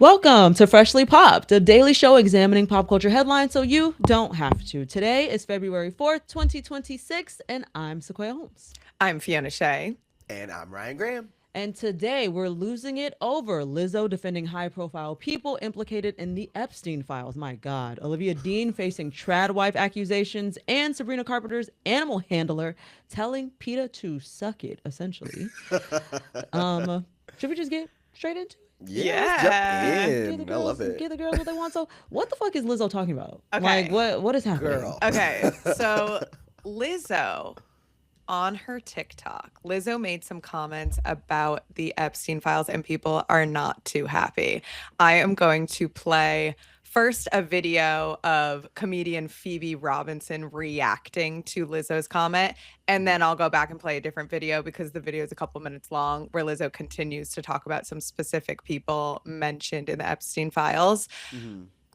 Welcome to Freshly Popped, a daily show examining pop culture headlines so you don't have to. Today is February 4th, 2026, and I'm Sequoia Holmes. I'm Fiona Shea. And I'm Ryan Graham. And today we're losing it over Lizzo defending high profile people implicated in the Epstein files. My God. Olivia Dean facing TradWife accusations, and Sabrina Carpenter's animal handler telling PETA to suck it, essentially. Should we just get straight into it? Yeah, Give the I love girls, it. give the girls what they want. So, what the fuck is Lizzo talking about? Okay. Like, what is happening? Girl. Okay, so Lizzo on her TikTok, Lizzo made some comments about the Epstein files, and people are not too happy. I am going to play first a video of comedian Phoebe Robinson reacting to Lizzo's comment, and then I'll go back and play a different video because the video is a couple minutes long where Lizzo continues to talk about some specific people mentioned in the Epstein files.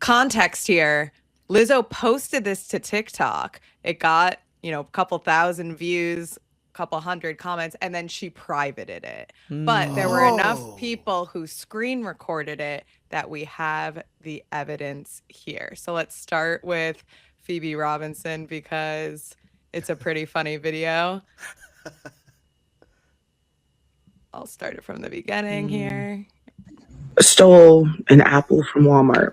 Context here, Lizzo posted this to TikTok. It got, a couple thousand views, couple hundred comments, and then she privated it. But there were enough people who screen recorded it that we have the evidence here. So let's start with Phoebe Robinson because it's a pretty funny video. I'll start it from the beginning here. Stole an apple from Walmart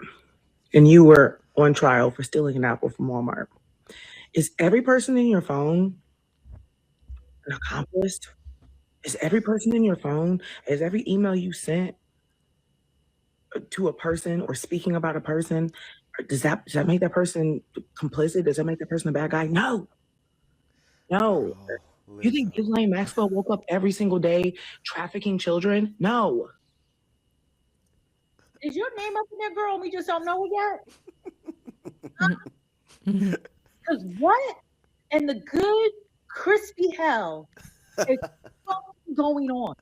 and you were on trial for stealing an apple from Walmart. Is every person in your phone an accomplice? Is every person in your phone, is every email you sent to a person or speaking about a person, does that make that person complicit? Does that make that person a bad guy? No. No. You think Ghislaine Maxwell woke up every single day trafficking children? No. Is your name up in there, girl? We just don't know it yet. Because what in the good crispy hell is going on?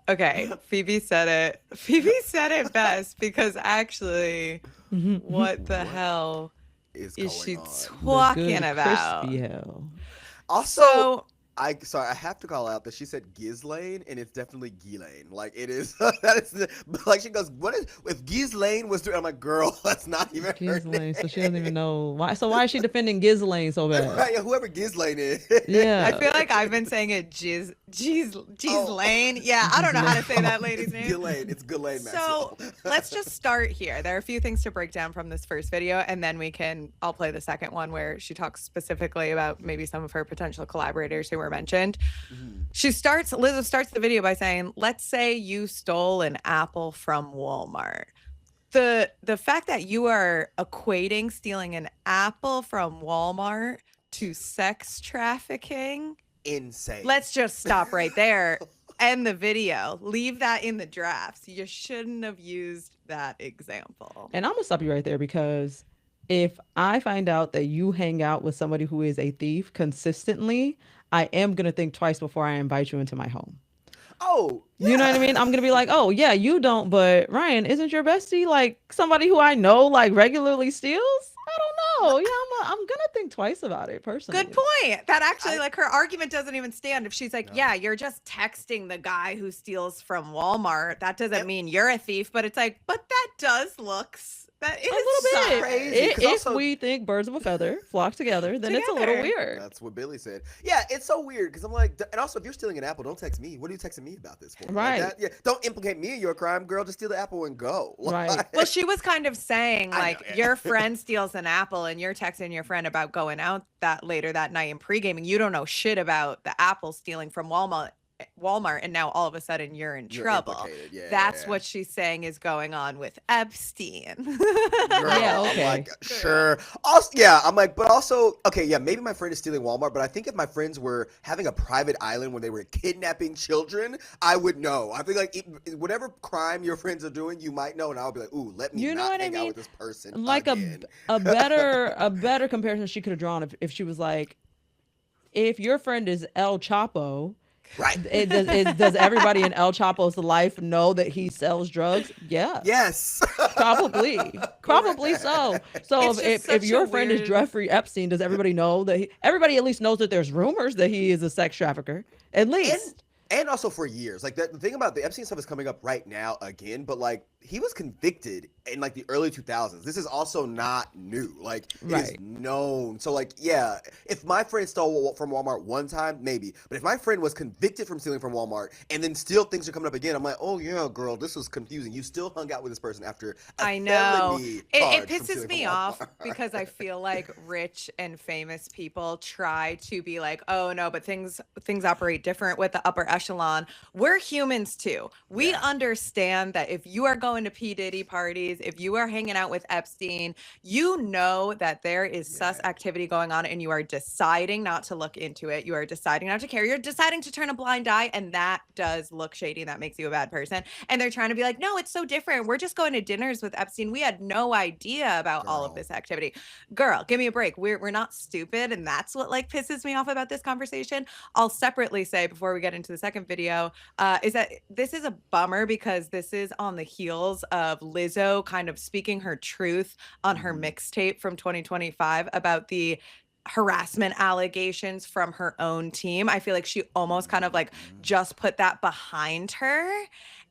Okay, Phoebe said it. Phoebe said it best because actually, what the hell is she talking about? Crispy hell. Also, I have to call out that she said Ghislaine, and it's definitely Ghislaine. Like it is. That is like she goes, "What is if Ghislaine was doing?" I'm like, "Girl, that's not even her name." So she doesn't even know why. So why is she defending Ghislaine so bad? Right, yeah, whoever Ghislaine is. Yeah, I feel like I've been saying it Ghislaine. Yeah, I don't know how to say that lady's name. Ghislaine. It's Ghislaine So Maxwell. let's just start here. There are a few things to break down from this first video, and then I'll play the second one where she talks specifically about maybe some of her potential collaborators who were mentioned. Lizzo starts the video by saying, let's say you stole an apple from Walmart. The fact that you are equating stealing an apple from Walmart to sex trafficking, Insane. let's just stop right there. End the video. Leave that in the drafts. You shouldn't have used that example. and I'm gonna stop you right there because if I find out that you hang out with somebody who is a thief consistently, I am gonna think twice before I invite you into my home. Oh, yeah. You know what I mean? I'm gonna be like, oh yeah, you don't, but Ryan, isn't your bestie like somebody who I know like regularly steals? I don't know. Yeah, I'm gonna think twice about it personally. Good point. That actually, her argument doesn't even stand. If she's like, yeah, you're just texting the guy who steals from Walmart, that doesn't mean you're a thief. But it's like, but that does look. That is A little bit. crazy, If we think birds of a feather flock together, then it's a little weird. That's what Billy said. Yeah, it's so weird because I'm like, and also if you're stealing an apple, don't text me. What are you texting me about this for? Right. Like yeah, don't implicate me in your crime, girl. Just steal the apple and go. Right. Well, she was kind of saying like, know, yeah. your friend steals an apple and you're texting your friend about going out that later that night and pre-gaming. You don't know shit about the apple stealing from Walmart, and now all of a sudden you're in trouble. implicated. Yeah, That's what she's saying is going on with Epstein. Girl, Yeah, I'm okay. like, sure. Also, yeah, I'm like, but also, okay, yeah, maybe my friend is stealing Walmart, but I think if my friends were having a private island where they were kidnapping children, I would know. I think like whatever crime your friends are doing, you might know, and I would be like, ooh, let me You know not what I hang out mean? with this person. Like again. a better comparison she could have drawn if she was like, if your friend is El Chapo, right. Does everybody in El Chapo's life know that he sells drugs? Yeah. Yes. Probably so. So It's just if such your a friend is weird- Jeffrey Epstein, does everybody know that everybody at least knows that there's rumors that he is a sex trafficker? At least. And also for years, like the thing about the Epstein stuff is coming up right now again, but like he was convicted in like the early 2000s. This is also not new. Like it is Right. known. So like, yeah, if my friend stole from Walmart one time, maybe. But if my friend was convicted from stealing from Walmart and then still things are coming up again, I'm like, oh yeah, girl, this was confusing. You still hung out with this person after a I know. felony It charge from pisses stealing me from off Walmart. because I feel like rich and famous people try to be like, oh no, but things operate different with the upper echelon. We're humans too. We Yeah. understand that if you are going to P. Diddy parties, if you are hanging out with Epstein, you know that there is sus Yeah. activity going on and you are deciding not to look into it. You are deciding not to care. You're deciding to turn a blind eye, and that does look shady. That makes you a bad person. And they're trying to be like, no, it's so different. We're just going to dinners with Epstein. We had no idea about all of Girl. this activity. Girl, give me a break. We're not stupid. And that's what like pisses me off about this conversation. I'll separately say before we get into the second video, is that this is a bummer because this is on the heels of Lizzo kind of speaking her truth on her mixtape from 2025 about the harassment allegations from her own team. I feel like she almost kind of like just put that behind her.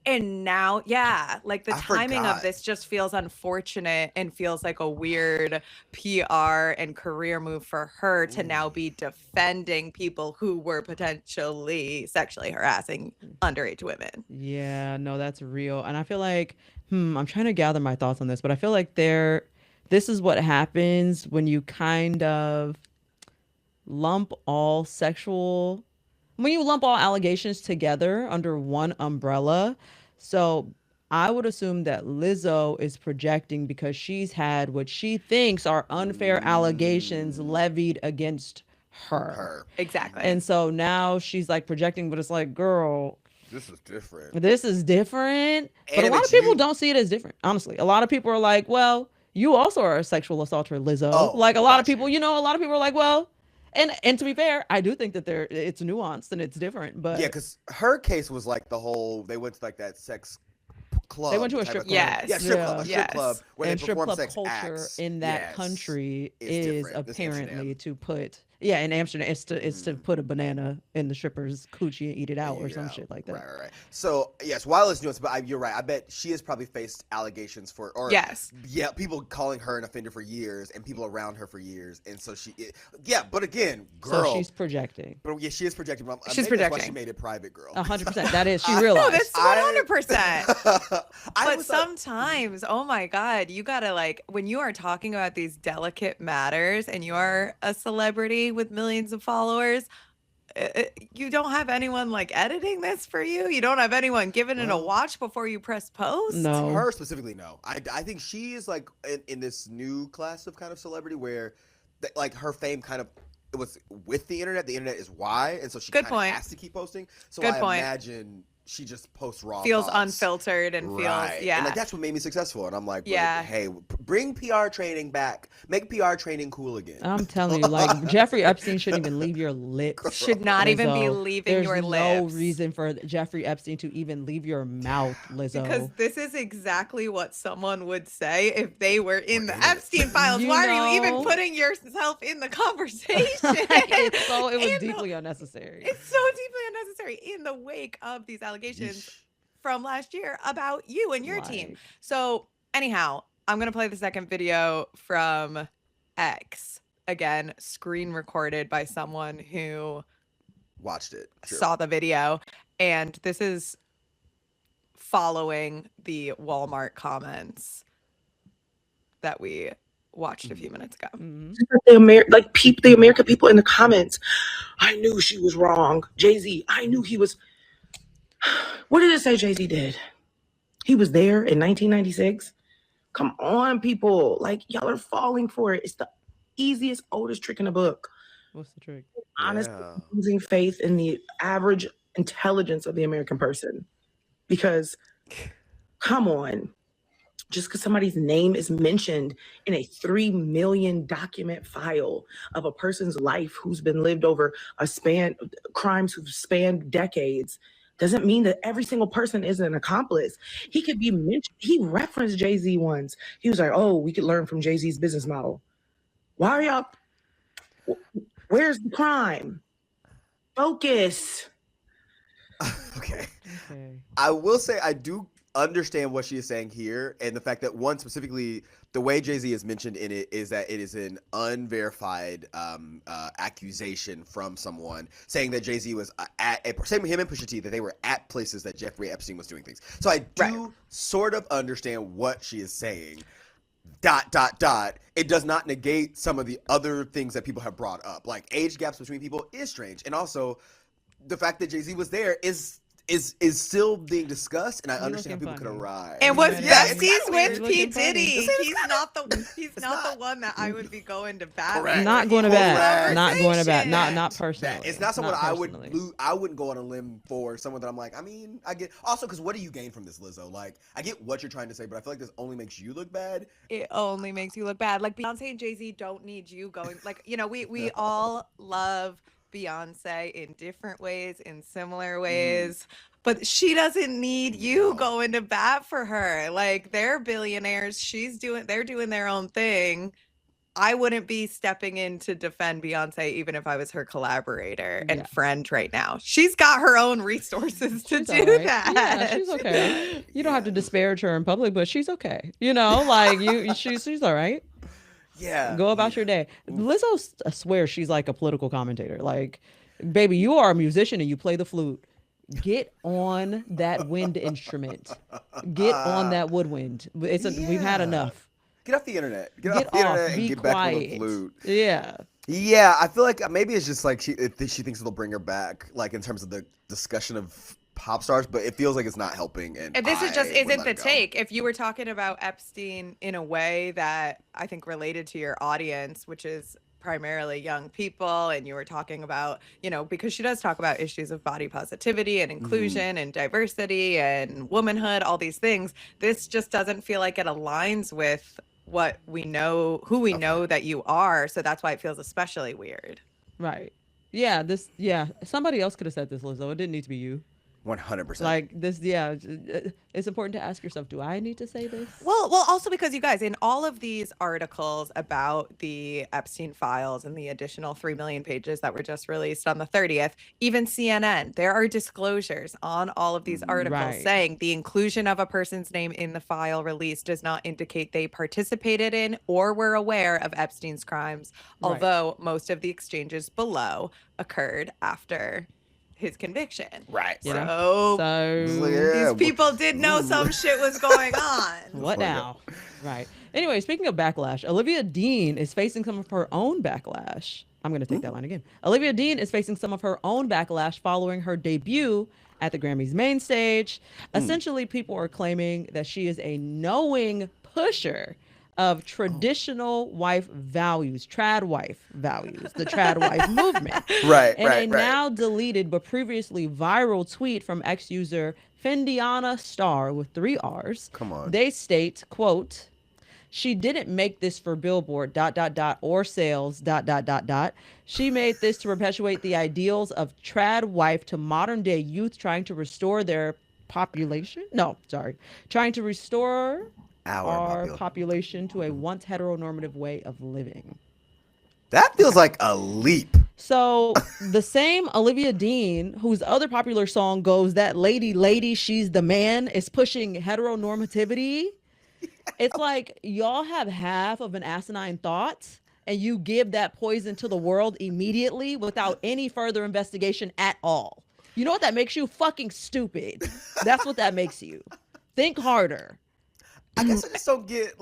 And now, yeah, like the I timing of forgot. this just feels unfortunate and feels like a weird PR and career move for her to now be defending people who were potentially sexually harassing underage women. Yeah, no, that's real. And I feel like, I'm trying to gather my thoughts on this, but I feel like this is what happens when you kind of lump all sexual, when you lump all allegations together under one umbrella. So I would assume that Lizzo is projecting because she's had what she thinks are unfair allegations levied against her. Her. Exactly. And so now she's like projecting, but it's like, girl, This is different. this is different. But And a if lot of it's people you- don't see it as different, honestly. A lot of people are like, well, you also are a sexual assaulter, Lizzo. Oh, Like a lot of got you. people, a lot of people are like, well, and to be fair, I do think that it's nuanced and it's different, but Yeah, because her case was like the whole, they went to like that sex club. they went to a type strip of club. thing. Yes. Yeah, strip club. A Yes. strip club where And they strip perform club sex culture acts. in that Yes. country It's is different. It's apparently Amsterdam. to put in Amsterdam it's to put a banana in the stripper's coochie and eat it out or some Yeah, shit like that. Right. So yes, while it's nuanced, but you're right. I bet she has probably faced allegations Yes. yeah, people calling her an offender for years and people around her for years, and so yeah. But again, girl, So she's projecting. but yeah, she is projecting. But She's maybe that's why she projecting. made it private, girl. 100%. That is, she No, realized. that's 100%. I But sometimes, oh my God, you gotta like, when you are talking about these delicate matters and you are a celebrity with millions of followers, you don't have anyone like editing this for you. You don't have anyone giving it a Well, watch before you press post. No. her specifically, no. I think she is like in this new class of kind of celebrity where, like, her fame kind of it was with the internet. The internet is why, and so she Good kind of point. has to keep posting. So Good I point. imagine she just posts raw Feels thoughts. unfiltered and Right. feels, yeah. And like that's what made me successful. And I'm like, Yeah. hey, bring PR training back. Make PR training cool again. I'm telling you, like Jeffrey Epstein shouldn't even leave your lips. Should not even be Lizzo. leaving There's your no lips. reason for Jeffrey Epstein to even leave your mouth, Lizzo. Because this is exactly what someone would say if they were in the in it. Epstein files. You Why are you even know? putting yourself in the conversation? it was In the- deeply unnecessary. It's so deeply unnecessary in the wake of these allegations from last year about you and your team. Like, So anyhow, I'm going to play the second video from X. Again, screen recorded by someone who Watched it. True. saw the video. And this is following the Walmart comments that we watched a few minutes ago. mhm. The American people in the comments. I knew she was wrong. Jay-Z, I knew he was. What did it say Jay-Z did? He was there in 1996. Come on, people. Like, y'all are falling for it. It's the easiest, oldest trick in the book. What's the trick? Honestly, Yeah. losing faith in the average intelligence of the American person. Because, come on, just because somebody's name is mentioned in a 3 million document file of a person's life who's been lived over crimes who've spanned decades, doesn't mean that every single person is an accomplice. He could be mentioned. He referenced Jay-Z once. He was like, oh, we could learn from Jay-Z's business model. Why are y'all? Where's the crime? Focus. Okay. Okay. I will say I do understand what she is saying here, and the fact that one specifically, the way Jay-Z is mentioned in it is that it is an unverified accusation from someone saying that Jay-Z was same with him and Pusha T, that they were at places that Jeffrey Epstein was doing things. So I do sort of understand what she is saying. ... It does not negate some of the other things that people have brought up, like age gaps between people is strange, and also the fact that Jay-Z was there is still being discussed, and I understand how people could arrive. And was Yeah, besties with You're P looking funny. Diddy. He's not the one that I would be going to bat. Correct. for. Not going to Correct. bat. Not going to bat. Conversation. Not personally. It's not someone Not I personally. I wouldn't go on a limb for someone that I'm like, I mean, I get also because what do you gain from this, Lizzo? Like, I get what you're trying to say, but I feel like this only makes you look bad. It only makes you look bad. Like Beyonce and Jay-Z don't need you going. Like, you know, we all love Beyonce in different ways, in similar ways. But she doesn't need you going to bat for her. Like, they're billionaires. They're doing their own thing. I wouldn't be stepping in to defend Beyonce even if I was her collaborator and friend right now. She's got her own resources to She's do all right. that. Yeah, she's okay. You don't have to disparage her in public, but she's okay. You know, like she's all right. Yeah. Go about your day. Lizzo swears she's like a political commentator. Like, baby, you are a musician and you play the flute. Get on that wind instrument. Get on that woodwind. We've had enough. Get off the internet. Get off the off. internet and Be get quiet. back with the flute. Yeah. Yeah, I feel like maybe it's just like she thinks it'll bring her back, like in terms of the discussion of pop stars, but it feels like it's not helping. And this is just I would isn't let the it go. take. If you were talking about Epstein in a way that I think related to your audience, which is primarily young people, and you were talking about, you know, because she does talk about issues of body positivity and inclusion and diversity and womanhood, all these things, this just doesn't feel like it aligns with what we know, who we know that you are. So that's why it feels especially weird. Right. Yeah. Somebody else could have said this, Lizzo. It didn't need to be you. 100%. Like this. Yeah. It's important to ask yourself, do I need to say this? Well, also because you guys, in all of these articles about the Epstein files and the additional 3 million pages that were just released on the 30th, even CNN, there are disclosures on all of these articles Right. saying the inclusion of a person's name in the file release does not indicate they participated in or were aware of Epstein's crimes, although most of the exchanges below occurred after his conviction. Right. Yeah. So So these people did know some shit was going on. what now? Right. Anyway, speaking of backlash, Olivia Dean is facing some of her own backlash. I'm going to take that line again. Olivia Dean is facing some of her own backlash following her debut at the Grammys main stage. Essentially, people are claiming that she is a knowing pusher of traditional wife values, TradWife values, the TradWife movement. Right, In a now deleted but previously viral tweet from ex-user Fendiana Star with 3 R's. Come on. They state, quote, "She didn't make this for Billboard ... or sales ... She made this to perpetuate the ideals of TradWife to modern day youth trying to restore their population. No, sorry. Trying to restore our population to a once heteronormative way of living." That feels like a leap. So the same Olivia Dean, whose other popular song goes, "That lady, she's the man," is pushing heteronormativity. It's like y'all have half of an asinine thought and you give that poison to the world immediately without any further investigation at all. You know what that makes you? Fucking stupid. That's what that makes you. Think harder. I guess I just don't get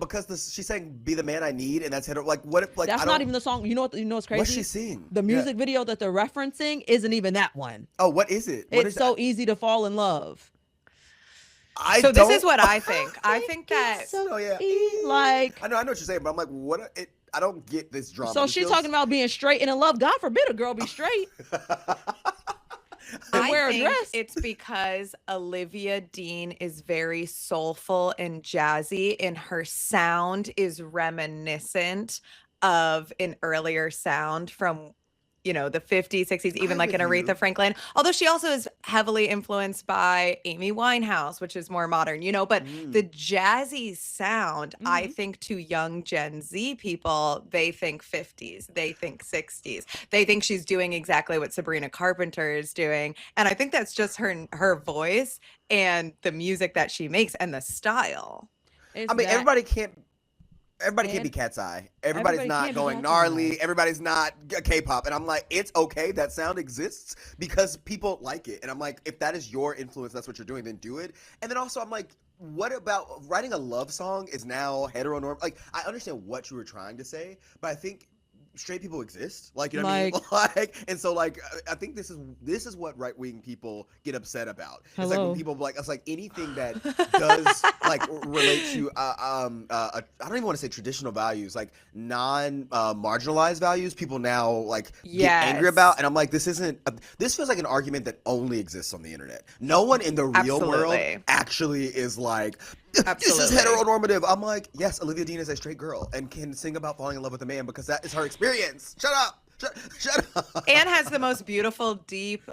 because she's saying "be the man I need" and that's hetero. Like what if That's not even the song. You know what's crazy? What's she singing? The music video that they're referencing isn't even that one. Oh, what is it? What It's so easy to fall in love. This is what I think. I think that like I know what you're saying, but I'm like, I don't get this drama. So she's talking about being straight and in love. God forbid a girl be straight. I wear a think dress. it's because Olivia Dean is very soulful and jazzy, and her sound is reminiscent of an earlier sound from the 50s, 60s, even I'm like an with you. Aretha Franklin. Although she also is heavily influenced by Amy Winehouse, which is more modern, but the jazzy sound, I think to young Gen Z people, they think 50s, they think 60s. They think she's doing exactly what Sabrina Carpenter is doing. And I think that's just her voice and the music that she makes and the style. It's I mean, that everybody can't be and Cat's Eye. Everybody's everybody not can't be going Cat's gnarly. Eye. Everybody's not K-pop. And I'm like, it's okay. That sound exists because people like it. And I'm like, if that is your influence, that's what you're doing, then do it. And then also I'm like, what about writing a love song is now heteronorm? Like, I understand what you were trying to say, but I think straight people exist. Like, you know what I mean? Like, and so like, I think this is what right-wing people get upset about. It's like when people like, it's like anything that does like relate to I don't even want to say traditional values, like marginalized values, people now like get angry about. And I'm like, this feels like an argument that only exists on the internet. No one in the real world actually is like, this is heteronormative. I'm like, yes, Olivia Dean is a straight girl and can sing about falling in love with a man because that is her experience. Shut up. Shut up. And has the most beautiful, deep,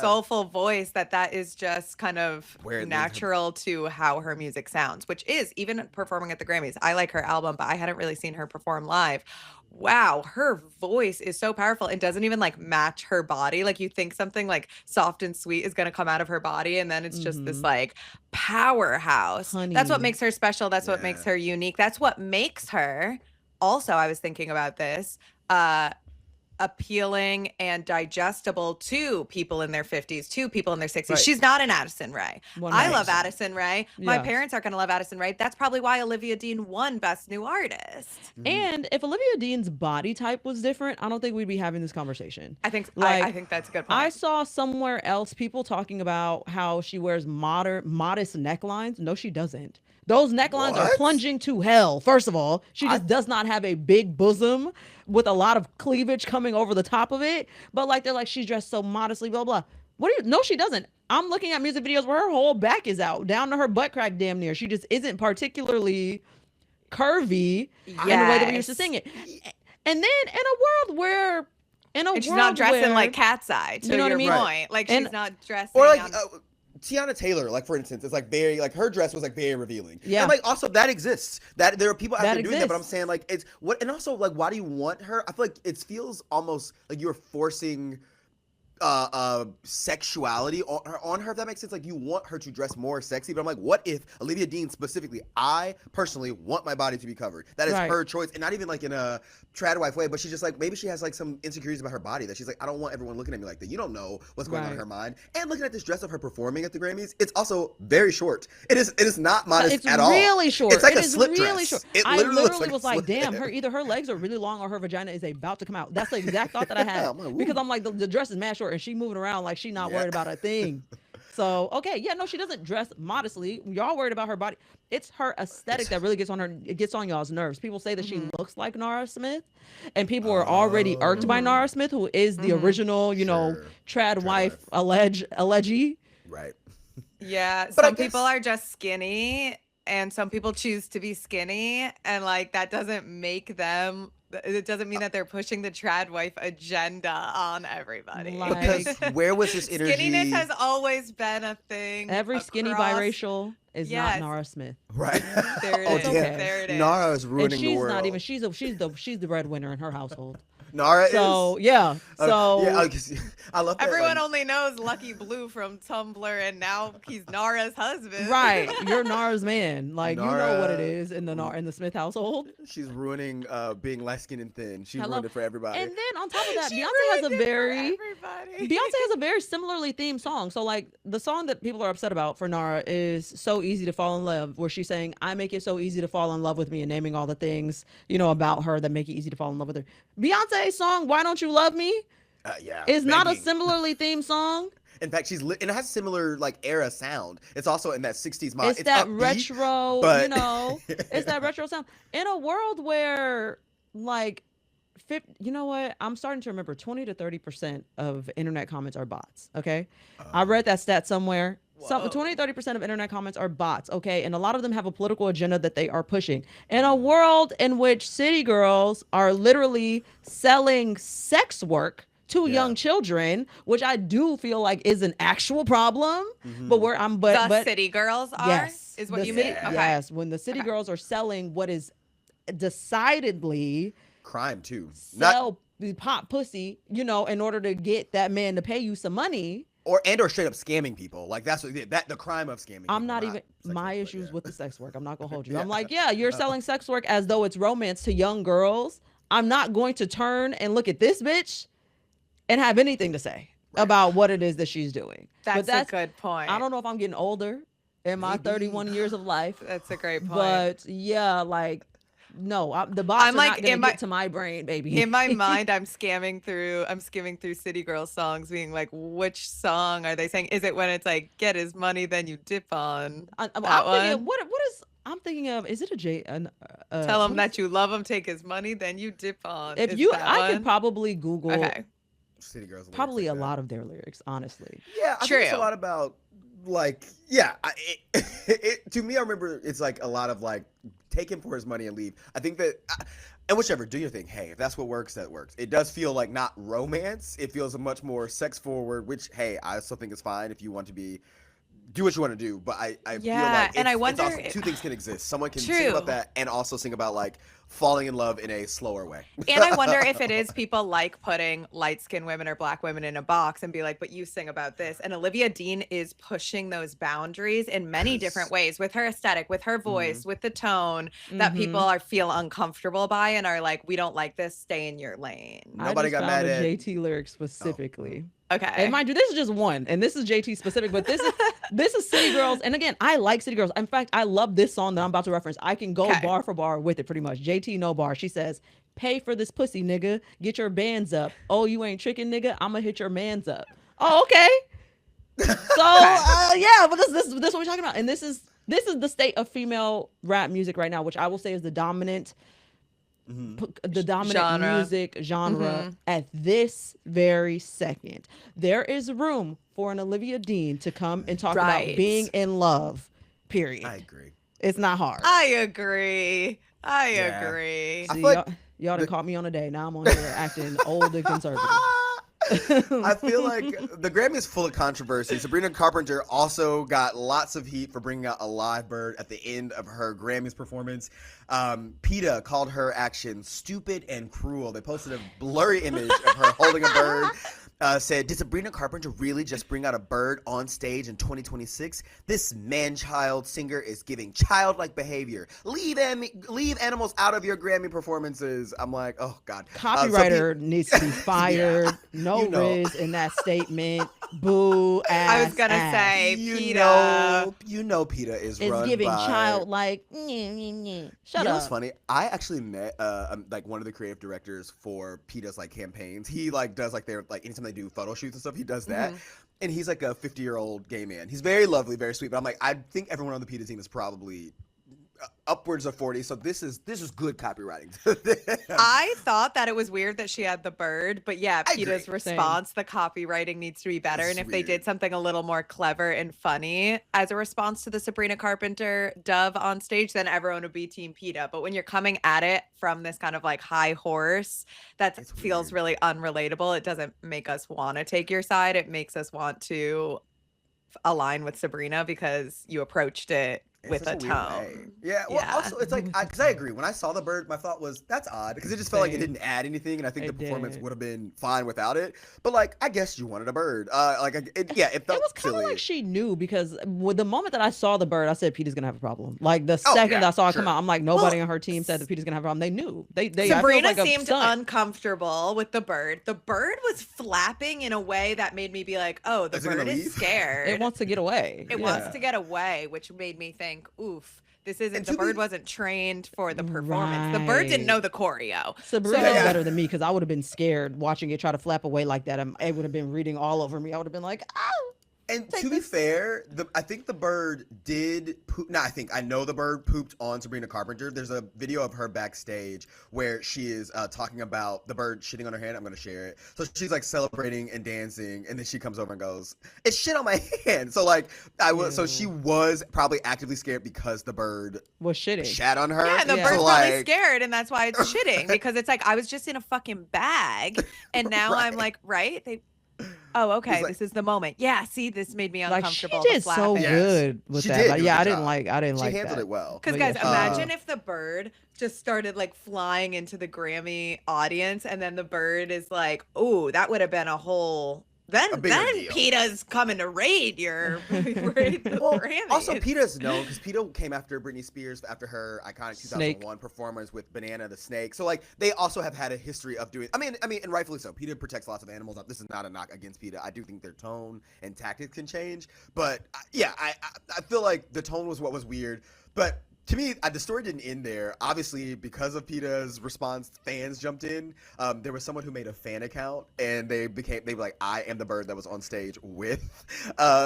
soulful voice that is just kind of natural to how her music sounds, which is even performing at the Grammys. I like her album, but I hadn't really seen her perform live. Wow, her voice is so powerful. It doesn't even like match her body. Like you think something like soft and sweet is going to come out of her body, and then it's just this like powerhouse. Honey. That's what makes her special. That's what makes her unique. That's what makes her, also, I was thinking about this, appealing and digestible to people in their 50s, to people in their 60s. Right. She's not an Addison Rae. 100%. I love Addison Rae. My parents aren't going to love Addison Rae. That's probably why Olivia Dean won Best New Artist. And if Olivia Dean's body type was different, I don't think we'd be having this conversation. I think I think that's a good point. I saw somewhere else people talking about how she wears modest necklines. No, she doesn't. Those necklines are plunging to hell. First of all, she just does not have a big bosom with a lot of cleavage coming over the top of it. But like they're like, she's dressed so modestly, blah, blah. No, she doesn't. I'm looking at music videos where her whole back is out, down to her butt crack damn near. She just isn't particularly curvy in the way that we used to sing it. And then in a world where she's not dressing like Cat's Eye, to your point. Right. Like she's not dressing or like Tiana Taylor, like for instance, is like very like her dress was like very revealing. Yeah. And like also that exists. That there are people out there doing that, but I'm saying like it's what, and also like why do you want her? I feel like it feels almost like you're forcing sexuality on her, if that makes sense. Like you want her to dress more sexy, but I'm like, what if Olivia Dean specifically, I personally want my body to be covered. That is her choice, and not even like in a TradWife way, but she's just like, maybe she has like some insecurities about her body that she's like, I don't want everyone looking at me like that. You don't know what's going on in her mind. And looking at this dress of her performing at the Grammys, it's also very short. It is not modest at all. It's really short. It's like a slip dress. Short. I literally was like, damn, either her legs are really long or her vagina is about to come out. That's the exact thought that I had. Because I'm like, the dress is mad short and she moving around like she not worried about a thing. So no, she doesn't dress modestly. Y'all worried about her body. It's her aesthetic that really gets on y'all's nerves. People say that she looks like Nara Smith, and people are already irked by Nara Smith, who is the original, TradWife allegee. Right. Yeah, some people are just skinny, and some people choose to be skinny, and like that doesn't make them. It doesn't mean that they're pushing the TradWife agenda on everybody. Because where was this energy? Skinniness has always been a thing. Every skinny biracial is not Nara Smith. Right. There it is. Okay. There it is. Nara is ruining the world. Not even. She's the breadwinner in her household. Nara so, is. Yeah. So I love that. Everyone only knows Lucky Blue from Tumblr, and now he's Nara's husband. Right. You're Nara's man. Like Nara, you know what it is in the Smith household. She's ruining being light skinned and thin. She ruined it for everybody. And then on top of that, Beyonce has a very similarly themed song. So like the song that people are upset about for Nara is So Easy to Fall in Love, where she's saying, I make it so easy to fall in love with me, and naming all the things, about her that make it easy to fall in love with her. Beyonce's song, Why Don't You Love Me? Is not a similarly themed song. In fact, and it has similar like era sound. It's also in that 60s mod. It's that upbeat, retro, but... it's that retro sound. In a world where like, I'm starting to remember 20 to 30% of internet comments are bots. Okay. I read that stat somewhere. Some 20-30% of internet comments are bots, okay? And a lot of them have a political agenda that they are pushing. In a world in which city girls are literally selling sex work to young children, which I do feel like is an actual problem. But where I'm The city girls are? yes, Is what the you city- mean? Okay. Yes, when the city girls are selling what is decidedly crime too. sell pop pussy, you know, in order to get that man to pay you some money. Or straight up scamming people. Like that's what the crime of scamming people. I'm not even sex my work, but issues yeah. with the sex work. I'm not gonna hold you. Yeah. I'm like, yeah, you're selling sex work as though it's romance to young girls. I'm not going to turn and look at this bitch and have anything to say about what it is that she's doing. That's But a good point. I don't know if I'm getting older in my Maybe. 31 years of life. That's a great point. But yeah, like, no, the bots I'm are like, not gonna in get to my brain, baby. in my mind, I'm skimming through City Girl songs, being like, which song are they saying? Is it when it's like, get his money, then you dip on I'm that thinking, one? what is I'm thinking of? Is it a J? Tell him that you love him, take his money, then you dip on. If Is you, that I could one? probably Google Okay. City girls. lyrics probably like a that. lot of their lyrics, honestly. Yeah, I think it's a True. lot about like to me. I remember it's like a lot of like take him for his money and leave. I think that. And whichever, do your thing. Hey, if that's what works, that works. It does feel like not romance. It feels much more sex forward, which, hey, I still think is fine if you want to do what you want to do. But I feel Yeah, like and I it's wonder also, if- two things can exist. Someone can sing True. about that and also sing about like falling in love in a slower way. And I wonder if it is people like putting light-skinned women or black women in a box and be like, but you sing about this. And Olivia Dean is pushing those boundaries in many different ways with her aesthetic, with her voice, with the tone that people feel uncomfortable by and are like, we don't like this, stay in your lane. Nobody I just got found mad a at- JT lyric specifically. Okay. And mind you, this is just one, and this is JT specific, but this is City Girls. And again, I like City Girls. In fact, I love this song that I'm about to reference. I can go Okay. bar for bar with it pretty much. JT no bar. She says, "Pay for this pussy, nigga. Get your bands up. Oh, you ain't tricking, nigga. I'ma hit your mans up." Oh, okay. So yeah, but this is what we're talking about, and this is the state of female rap music right now, which I will say is the dominant. The dominant Genre. music genre at this very second. There is room for an Olivia Dean to come and talk about Right. being in love, period. I agree. It's not hard. I agree. I Yeah. agree. I See, feel like y'all done caught me on a day. Now I'm on here acting old and conservative. I feel like the Grammy is full of controversy. Sabrina Carpenter also got lots of heat for bringing out a live bird at the end of her Grammys performance. PETA called her action stupid and cruel. They posted a blurry image of her holding a bird. Said, did Sabrina Carpenter really just bring out a bird on stage in 2026? This man-child singer is giving childlike behavior. Leave animals out of your Grammy performances. I'm like, oh God. Copywriter needs to be fired. Yeah. No You know. Riz in that statement. Boo ass. I was gonna ass. say You PETA. know PETA is It's run giving by... childlike. Shut You know what's up. funny? I actually met like one of the creative directors for PETA's like campaigns. He like does like their like anytime they do photo shoots and stuff, he does that. And he's like a 50-year-old gay man. He's very lovely, very sweet. But I'm like, I think everyone on the PETA team is probably upwards of 40. So this is good copywriting. I thought that it was weird that she had the bird, but yeah, I PETA's agree. response, the copywriting needs to be better. It's And if they weird. did something a little more clever and funny as a response to the Sabrina Carpenter dove on stage, then everyone would be Team PETA. But when you're coming at it from this kind of like high horse that It's feels weird. really unrelatable, it doesn't make us want to take your side. It makes us want to align with Sabrina because you approached it It's with a such weird way. tone. Yeah. Well, Yeah. also it's like because I agree. When I saw the bird, my thought was that's odd because it just felt like it Same. didn't add anything, and I think It the performance did. would have been fine without it. But like, I guess you wanted a bird. It felt It was kind of silly. like she knew because with the moment that I saw the bird, I said Peter's gonna have a problem. Like the Oh, second yeah, I saw it come sure. out, I'm like, nobody Well, on her team said that Peter's gonna have a problem. They knew. They I feel Sabrina like a seemed stunt. uncomfortable with the bird. The bird was flapping in a way that made me be like, oh, the Is it gonna bird is leave? scared. It wants to get away. It Yeah. wants to get away, which made me think, oof, this isn't, And the to bird be- wasn't trained for the performance. The bird didn't know the choreo. Sabrina's Yeah. better than me because I would have been scared watching it try to flap away like that. It would have been reading all over me. I would have been like, oh. And Take to be this. fair, I think the bird did poop. No, I know the bird pooped on Sabrina Carpenter. There's a video of her backstage where she is talking about the bird shitting on her hand. I'm going to share it. So she's like celebrating and dancing, and then she comes over and goes, "It's shit on my hand." So like so she was probably actively scared because the bird Was shitting. shat on her. Yeah, and the Yeah. bird's So, probably like, scared, and that's why it's shitting, because it's like I was just in a fucking bag, and now I'm Right. like, right? Oh, okay, like- this is the moment. Yeah, see, this made me Like she uncomfortable. did so Yes. good with She that. did Like, do a yeah, good I didn't job. like She handled that. it well. Because But guys, yeah, imagine if the bird just started like flying into the Grammy audience, and then the bird is like, "Oh, that would have been a whole." A bigger Then deal. PETA's coming to raid raid the Well, Grammys. also, PETA's known because PETA came after Britney Spears after her iconic Snake. 2001 performance with Banana the Snake. So, like, they also have had a history of doing. I mean, and rightfully so. PETA protects lots of animals. This is not a knock against PETA. I do think their tone and tactics can change, but yeah, I feel like the tone was what was weird, but. To me, the story didn't end there. Obviously, because of PETA's response, fans jumped in. There was someone who made a fan account, and they were like, "I am the bird that was on stage with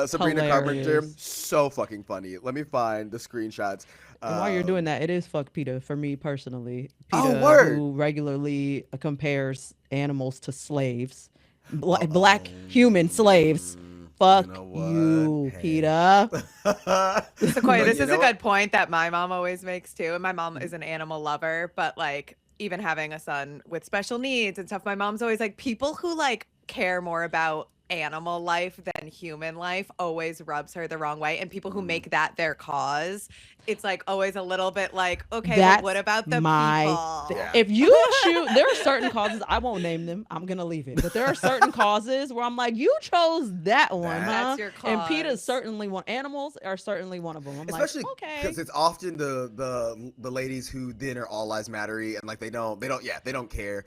Sabrina Carpenter." Hilarious. So fucking funny. Let me find the screenshots. And while you're doing that, it is fuck PETA for me personally. Oh, PETA, word. who regularly compares animals to slaves, black human slaves. Fuck You know what? you, Hey. PETA. Sequoia, But this you is know a what? good point that my mom always makes too. And my mom is an animal lover, but like even having a son with special needs and stuff, my mom's always like, people who like care more about animal life than human life always rubs her the wrong way. And people who make that their cause, it's like always a little bit like, okay, That's well, what about the my people? Yeah. If you choose, there are certain causes, I won't name them. I'm going to leave it. But there are certain causes where I'm like, you chose that one, huh? That's your And PETA is cause. certainly one. Animals are certainly one of them. I'm Especially like, okay. because it's often the ladies who then are all lives mattery and like they don't care.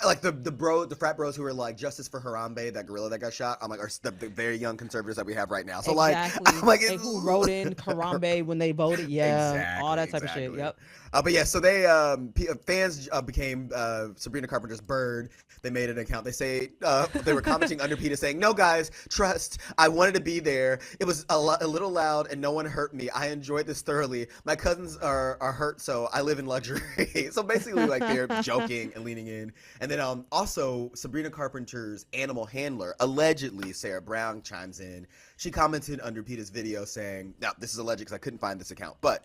Like the frat bros who are like justice for Harambe, that gorilla that got shot. I'm like, are the very young conservatives that we have right now. So Exactly. like, I'm like, And who wrote in Karambe when they voted? Yeah, all that type of shit. exactly. Yep. But yeah, so they fans became Sabrina Carpenter's bird. They made an account. They say they were commenting under PETA saying, "No guys, trust. I wanted to be there. It was a little loud and no one hurt me. I enjoyed this thoroughly. My cousins are hurt, so I live in luxury." So basically, like they're joking and leaning in. And then also Sabrina Carpenter's animal handler, allegedly Sarah Brown, chimes in. She commented under PETA's video saying, now this is alleged because I couldn't find this account, but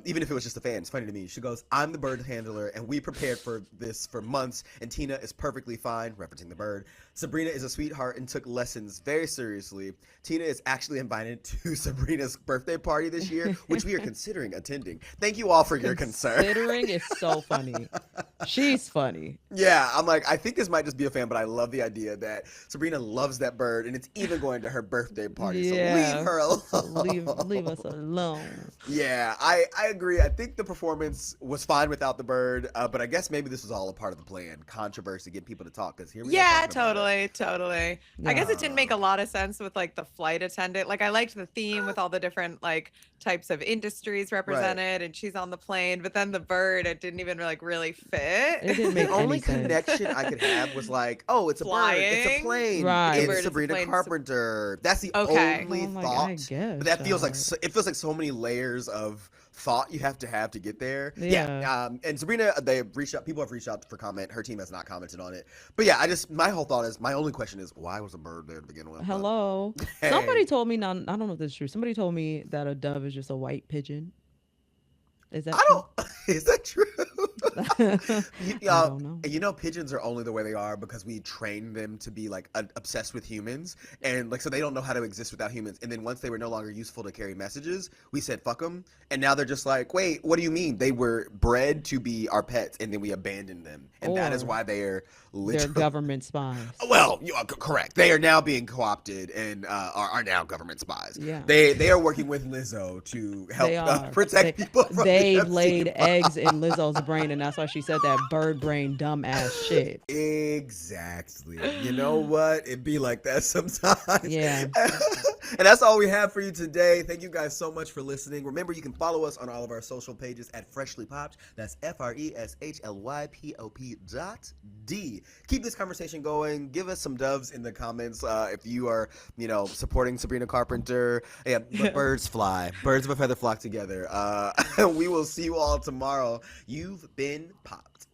even if it was just a fan, it's funny to me. She goes, "I'm the bird handler and we prepared for this for months and Tina is perfectly fine," referencing the bird. "Sabrina is a sweetheart and took lessons very seriously. Tina is actually invited to Sabrina's birthday party this year, which we are considering attending. Thank you all for your concern." Considering is so funny. She's funny. Yeah, I'm like, I think this might just be a fan, but I love the idea that Sabrina loves that bird and it's even going to her birthday party. Yeah. So leave her alone. Leave us alone. Yeah, I agree. I think the performance was fine without the bird, but I guess maybe this was all a part of the plan. Controversy, get people to talk, because here we are Yeah, talking about it. totally. I guess it didn't make a lot of sense with like the flight attendant. Like I liked the theme with all the different like types of industries represented, and she's on the plane. But then the bird, it didn't even like really fit. It didn't The make only any sense. connection I could have was like, oh, it's a bird, it's a Flying. plane, Right. it's The bird is a Sabrina plane. Carpenter. That's the Okay. only I'm like, thought. I guess, But that feels like dog. it feels like so many layers of thought you have to get there. Yeah. And Sabrina, they reached out. People have reached out for comment. Her team has not commented on it. But yeah, my whole thought is, my only question is, why was a bird there to begin with? But, Hello. hey. Somebody told me, now I don't know if this is true. Somebody told me that a dove is just a white pigeon. Is that I don't. Is that true? true? I don't know. You know, pigeons are only the way they are because we train them to be like obsessed with humans, and like so they don't know how to exist without humans. And then once they were no longer useful to carry messages, we said fuck them, and now they're just like, wait, what do you mean? They were bred to be our pets, and then we abandoned them, and that is Or why they are They're literally. government spies. Well, you are correct. They are now being co-opted and are now government spies. Yeah. They are working with Lizzo to help They are. protect people from They the Epstein laid files. eggs in Lizzo's brain, and that's why she said that bird brain dumb ass shit. Exactly. You know what? It be like that sometimes. Yeah. And that's all we have for you today. Thank you guys so much for listening. Remember, you can follow us on all of our social pages at Freshly Popped. That's FRESHLYPOP.D. Keep this conversation going. Give us some doves in the comments if you are, supporting Sabrina Carpenter. Yeah, but birds fly. Birds of a feather flock together. We will see you all tomorrow. You've been popped.